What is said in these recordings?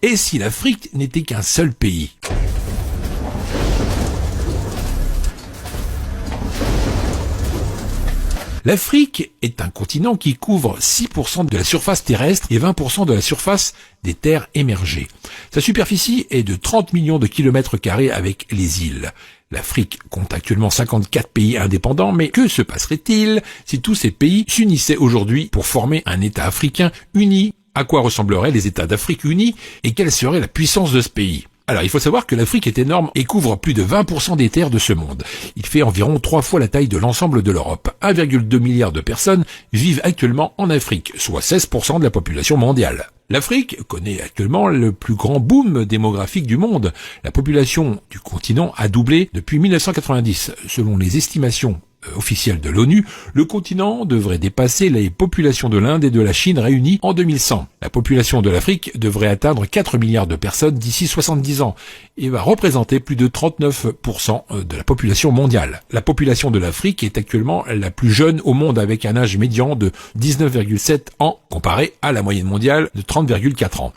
Et si l'Afrique n'était qu'un seul pays ? L'Afrique est un continent qui couvre 6% de la surface terrestre et 20% de la surface des terres émergées. Sa superficie est de 30 millions de kilomètres carrés avec les îles. L'Afrique compte actuellement 54 pays indépendants, mais que se passerait-il si tous ces pays s'unissaient aujourd'hui pour former un État africain uni ? À quoi ressembleraient les États d'Afrique unis et quelle serait la puissance de ce pays ? Alors, il faut savoir que l'Afrique est énorme et couvre plus de 20% des terres de ce monde. Il fait environ 3 fois la taille de l'ensemble de l'Europe. 1,2 milliard de personnes vivent actuellement en Afrique, soit 16% de la population mondiale. L'Afrique connaît actuellement le plus grand boom démographique du monde. La population du continent a doublé depuis 1990. Selon les estimations officielle de l'ONU, le continent devrait dépasser les populations de l'Inde et de la Chine réunies en 2100. La population de l'Afrique devrait atteindre 4 milliards de personnes d'ici 70 ans et va représenter plus de 39% de la population mondiale. La population de l'Afrique est actuellement la plus jeune au monde avec un âge médian de 19,7 ans comparé à la moyenne mondiale de 30,4 ans.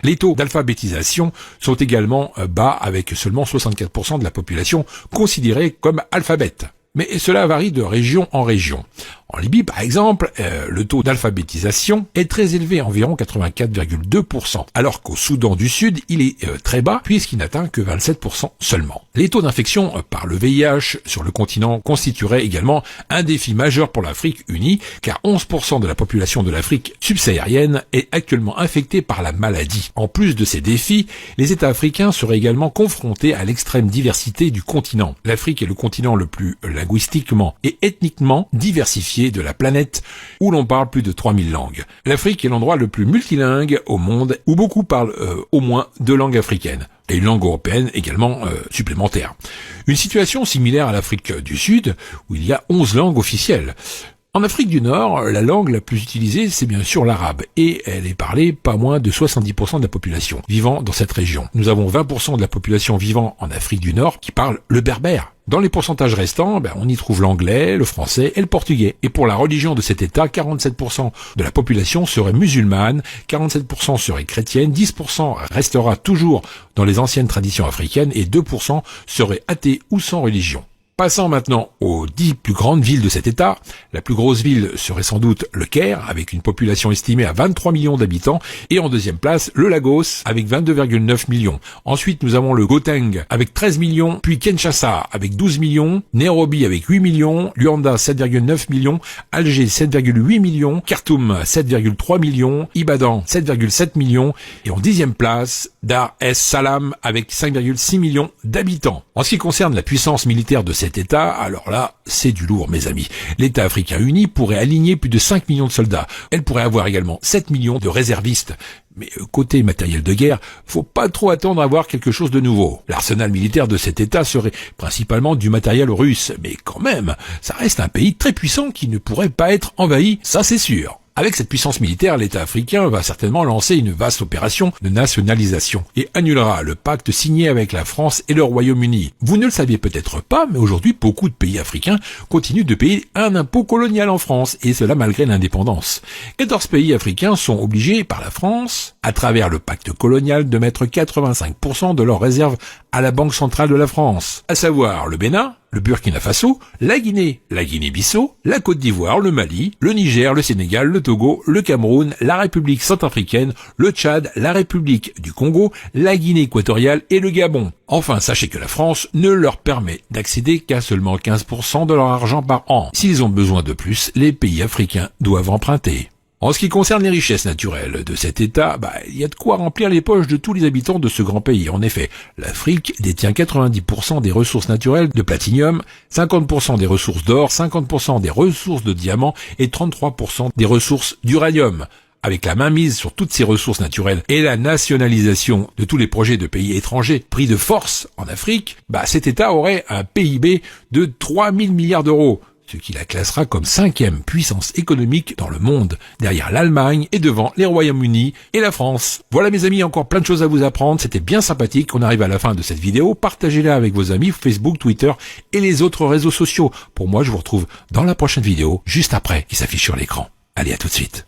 Les taux d'alphabétisation sont également bas avec seulement 64% de la population considérée comme alphabète. Mais cela varie de région en région. En Libye, par exemple, le taux d'alphabétisation est très élevé, environ 84,2%, alors qu'au Soudan du Sud, il est très bas, puisqu'il n'atteint que 27% seulement. Les taux d'infection par le VIH sur le continent constitueraient également un défi majeur pour l'Afrique unie, car 11% de la population de l'Afrique subsaharienne est actuellement infectée par la maladie. En plus de ces défis, les États africains seraient également confrontés à l'extrême diversité du continent. L'Afrique est le continent le plus linguistiquement et ethniquement diversifié de la planète, où l'on parle plus de 3000 langues. L'Afrique est l'endroit le plus multilingue au monde, où beaucoup parlent au moins 2 langues africaines, et une langue européenne également supplémentaire. Une situation similaire à l'Afrique du Sud, où il y a 11 langues officielles. En Afrique du Nord, la langue la plus utilisée, c'est bien sûr l'arabe, et elle est parlée pas moins de 70% de la population vivant dans cette région. Nous avons 20% de la population vivant en Afrique du Nord qui parle le berbère. Dans les pourcentages restants, on y trouve l'anglais, le français et le portugais. Et pour la religion de cet État, 47% de la population serait musulmane, 47% serait chrétienne, 10% restera toujours dans les anciennes traditions africaines et 2% serait athée ou sans religion. Passons maintenant aux 10 plus grandes villes de cet État. La plus grosse ville serait sans doute le Caire, avec une population estimée à 23 millions d'habitants. Et en deuxième place, le Lagos, avec 22,9 millions. Ensuite, nous avons le Gauteng, avec 13 millions, puis Kinshasa, avec 12 millions, Nairobi, avec 8 millions, Luanda, 7,9 millions, Alger, 7,8 millions, Khartoum, 7,3 millions, Ibadan, 7,7 millions, et en 10e place, Dar es Salaam, avec 5,6 millions d'habitants. En ce qui concerne la puissance militaire de cet État, alors là, c'est du lourd, mes amis. L'État africain uni pourrait aligner plus de 5 millions de soldats. Elle pourrait avoir également 7 millions de réservistes. Mais côté matériel de guerre, faut pas trop attendre à voir quelque chose de nouveau. L'arsenal militaire de cet État serait principalement du matériel russe. Mais quand même, ça reste un pays très puissant qui ne pourrait pas être envahi, ça c'est sûr. Avec cette puissance militaire, l'État africain va certainement lancer une vaste opération de nationalisation et annulera le pacte signé avec la France et le Royaume-Uni. Vous ne le saviez peut-être pas, mais aujourd'hui, beaucoup de pays africains continuent de payer un impôt colonial en France, et cela malgré l'indépendance. 14 pays africains sont obligés par la France, à travers le pacte colonial, de mettre 85% de leurs réserves à la Banque centrale de la France, à savoir le Bénin, le Burkina Faso, la Guinée-Bissau, la Côte d'Ivoire, le Mali, le Niger, le Sénégal, le Togo, le Cameroun, la République centrafricaine, le Tchad, la République du Congo, la Guinée équatoriale et le Gabon. Enfin, sachez que la France ne leur permet d'accéder qu'à seulement 15% de leur argent par an. S'ils ont besoin de plus, les pays africains doivent emprunter. En ce qui concerne les richesses naturelles de cet État, il y a de quoi remplir les poches de tous les habitants de ce grand pays. En effet, l'Afrique détient 90% des ressources naturelles de platinium, 50% des ressources d'or, 50% des ressources de diamants et 33% des ressources d'uranium. Avec la mainmise sur toutes ces ressources naturelles et la nationalisation de tous les projets de pays étrangers pris de force en Afrique, cet État aurait un PIB de 3 000 milliards d'euros. Ce qui la classera comme 5e puissance économique dans le monde, derrière l'Allemagne et devant les Royaumes-Unis et la France. Voilà mes amis, encore plein de choses à vous apprendre, c'était bien sympathique, on arrive à la fin de cette vidéo, partagez-la avec vos amis Facebook, Twitter et les autres réseaux sociaux. Pour moi, je vous retrouve dans la prochaine vidéo, juste après, qui s'affiche sur l'écran. Allez, à tout de suite.